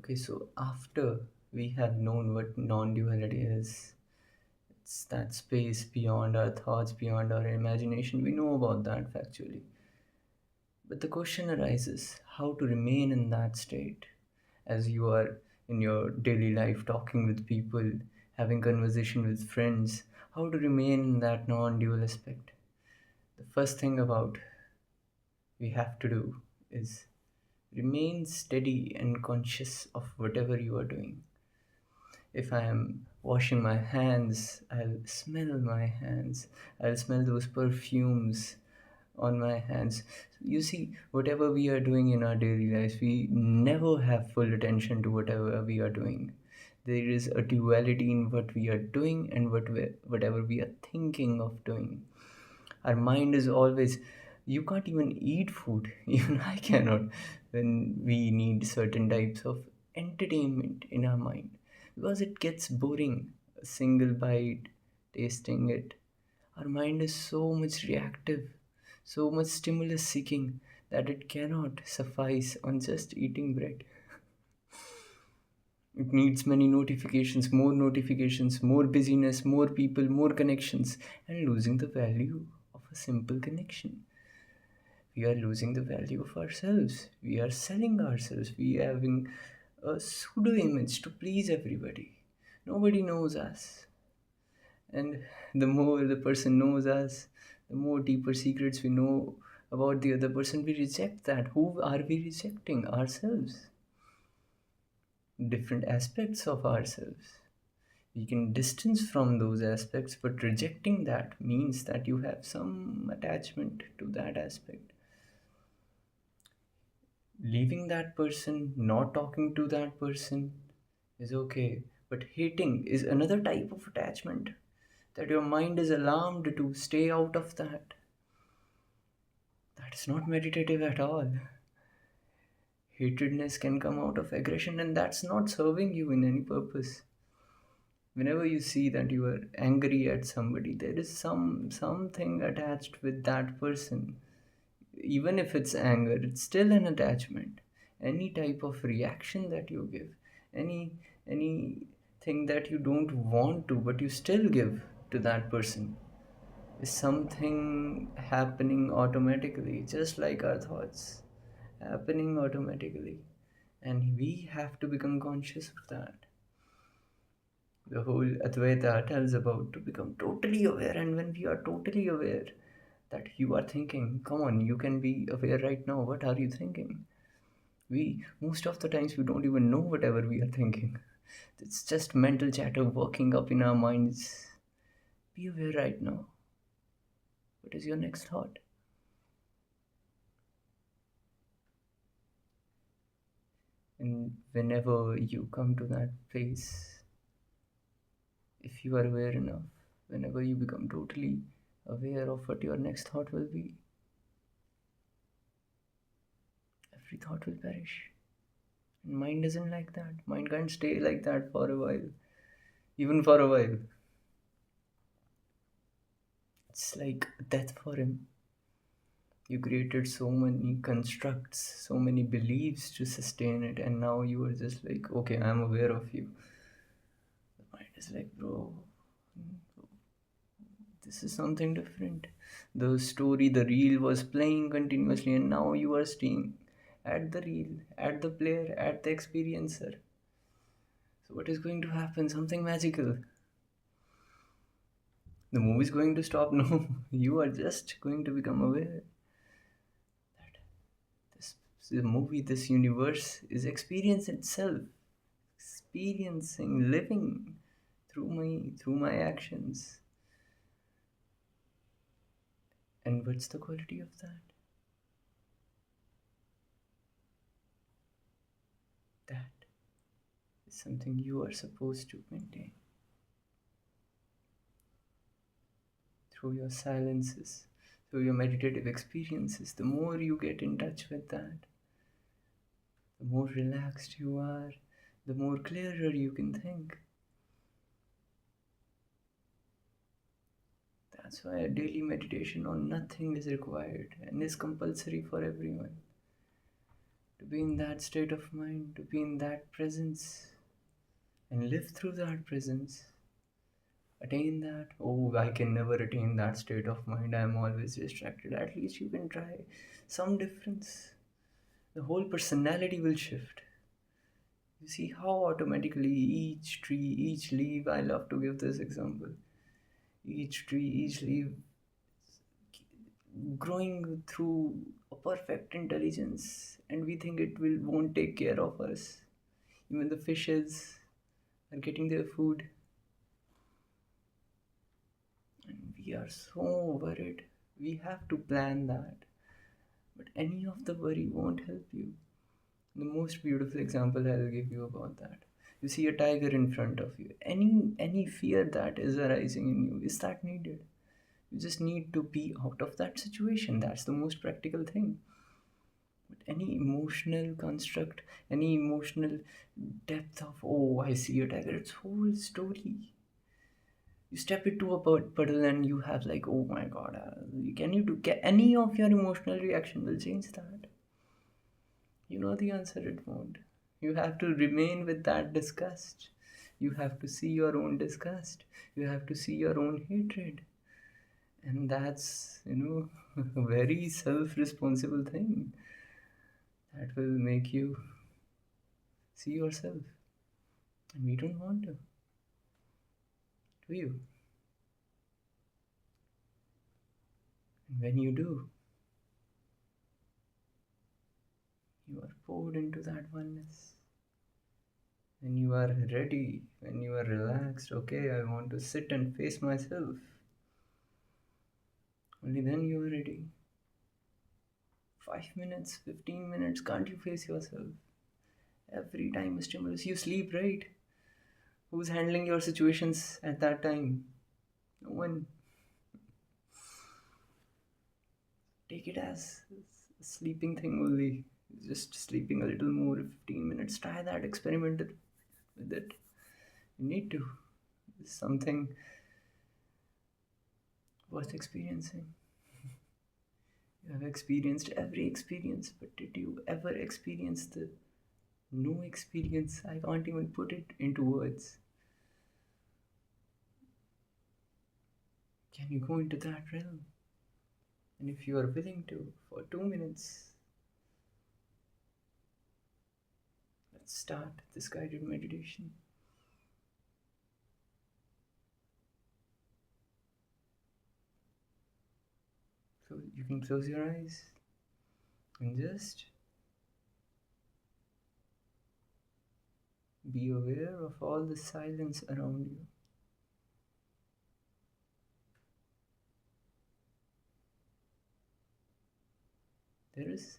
Okay, so after we have known what non duality is, it's that space beyond our thoughts, beyond our imagination. We know about that factually. But the question arises how to remain in that state as you are in your daily life talking with people, having conversation with friends, how to remain in that non dual aspect. The first thing about we have to do is remain steady and conscious of whatever you are doing. If I am washing my hands, I'll smell my hands. I'll smell those perfumes on my hands. You see, whatever we are doing in our daily lives, we never have full attention to whatever we are doing. There is a duality in what we are doing and whatever we are thinking of doing. Our mind is always, you can't even eat food, even I cannot, when we need certain types of entertainment in our mind because it gets boring. A single bite, tasting it, our mind is so much reactive, so much stimulus seeking that it cannot suffice on just eating bread. It needs many notifications, more busyness, more people, more connections, and losing the value of a simple connection. We are losing the value of ourselves. We are selling ourselves. We are having a pseudo image to please everybody. Nobody knows us. And the more the person knows us, the more deeper secrets we know about the other person, we reject that. Who are we rejecting? Ourselves. Different aspects of ourselves. We can distance from those aspects, but rejecting that means that you have some attachment to that aspect. Leaving that person, not talking to that person is okay, but hating is another type of attachment that your mind is alarmed to stay out of that. That's not meditative at all. Hatredness can come out of aggression, and that's not serving you in any purpose. Whenever you see that you are angry at somebody, there is something attached with that person. Even if it's anger, it's still an attachment. Any type of reaction that you give, anything that you don't want to but you still give to that person, is something happening automatically, just like our thoughts happening automatically. And we have to become conscious of that. The whole Advaita tells about to become totally aware, and when we are totally aware that you are thinking, come on, you can be aware right now. What are you thinking? We most of the times we don't even know whatever we are thinking. It's just mental chatter working up in our minds. Be aware right now. What is your next thought? And whenever you come to that place, if you are aware enough, whenever you become totally aware of what your next thought will be, every thought will perish. And mind isn't like that. Mind can't stay like that for a while. Even for a while. It's like death for him. You created so many constructs, so many beliefs to sustain it, and now you are just like, okay, I'm aware of you. The mind is like, bro, this is something different. The story, the reel was playing continuously, and now you are staying at the reel, at the player, at the experiencer. So, what is going to happen? Something magical. The movie is going to stop. No, you are just going to become aware that this movie, this universe is experience itself, experiencing, living through my actions. And what's the quality of that? That is something you are supposed to maintain through your silences, through your meditative experiences. The more you get in touch with that, the more relaxed you are, the more clearer you can think. That's why a daily meditation on nothing is required and is compulsory for everyone. to be in that state of mind, to be in that presence, and live through that presence. Attain that. Oh, I can never attain that state of mind. I'm always distracted. At least you can try some difference. The whole personality will shift. You see how automatically each tree, each leaf, I love to give this example. Each tree, each leaf growing through a perfect intelligence, and we think it will won't take care of us. Even the fishes are getting their food, and we are so worried. We have to plan that, but any of the worry won't help you. The most beautiful example I'll give you about that. You see a tiger in front of you. Any fear that is arising in you, is that needed? You just need to be out of that situation. That's the most practical thing. But any emotional construct, any emotional depth of, oh, I see a tiger, it's whole story. You step into a puddle and you have like, oh my god, can you do get any of your emotional reaction will change that? You know the answer, it won't. You have to remain with that disgust. You have to see your own disgust. You have to see your own hatred. And that's, a very self responsible thing that will make you see yourself. And we don't want to, do you? And when you do, you are poured into that oneness. When you are ready, when you are relaxed, okay, I want to sit and face myself. Only then you are ready. 5 minutes, 15 minutes, can't you face yourself? Every time a stimulus, you sleep, right? Who's handling your situations at that time? No one. Take it as a sleeping thing only. Just sleeping a little more, 15 minutes. Try that, experiment with it. You need to. It's something worth experiencing. You have experienced every experience, but did you ever experience the no experience? I can't even put it into words. Can you go into that realm? And if you are willing to, for 2 minutes, let's start this guided meditation. So you can close your eyes and just be aware of all the silence around you. There is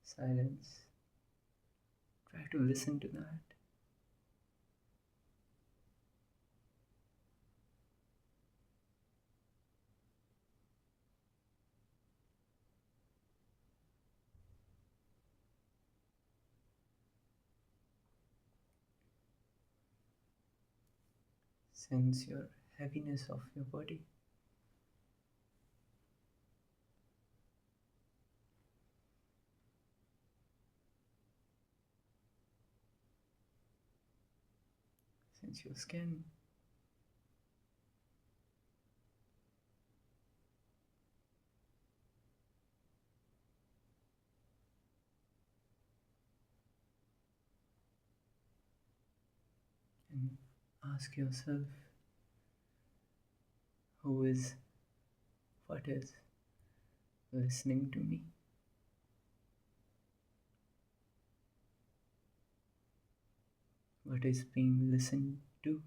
silence. Try to listen to that. Sense your heaviness of your body. Sense your skin. And ask yourself, who is, what is listening to me? What is being listened to?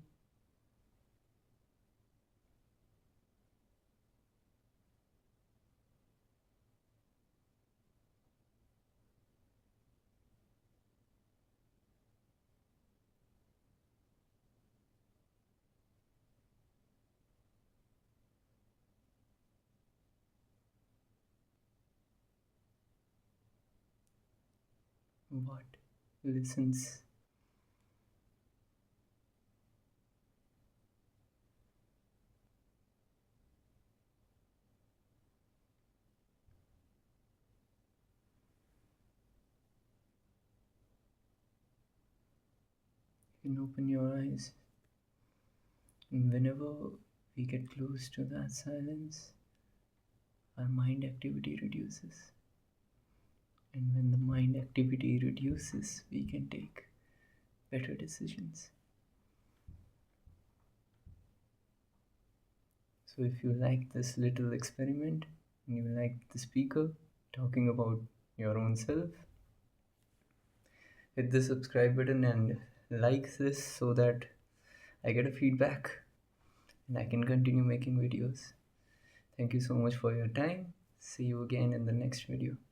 What listens? can open your eyes. And whenever we get close to that silence, our mind activity reduces. And when the mind activity reduces, we can take better decisions. So, if you like this little experiment and you like the speaker talking about your own self, hit the subscribe button and like this so that I get a feedback and I can continue making videos. Thank you so much for your time. See you again in the next video.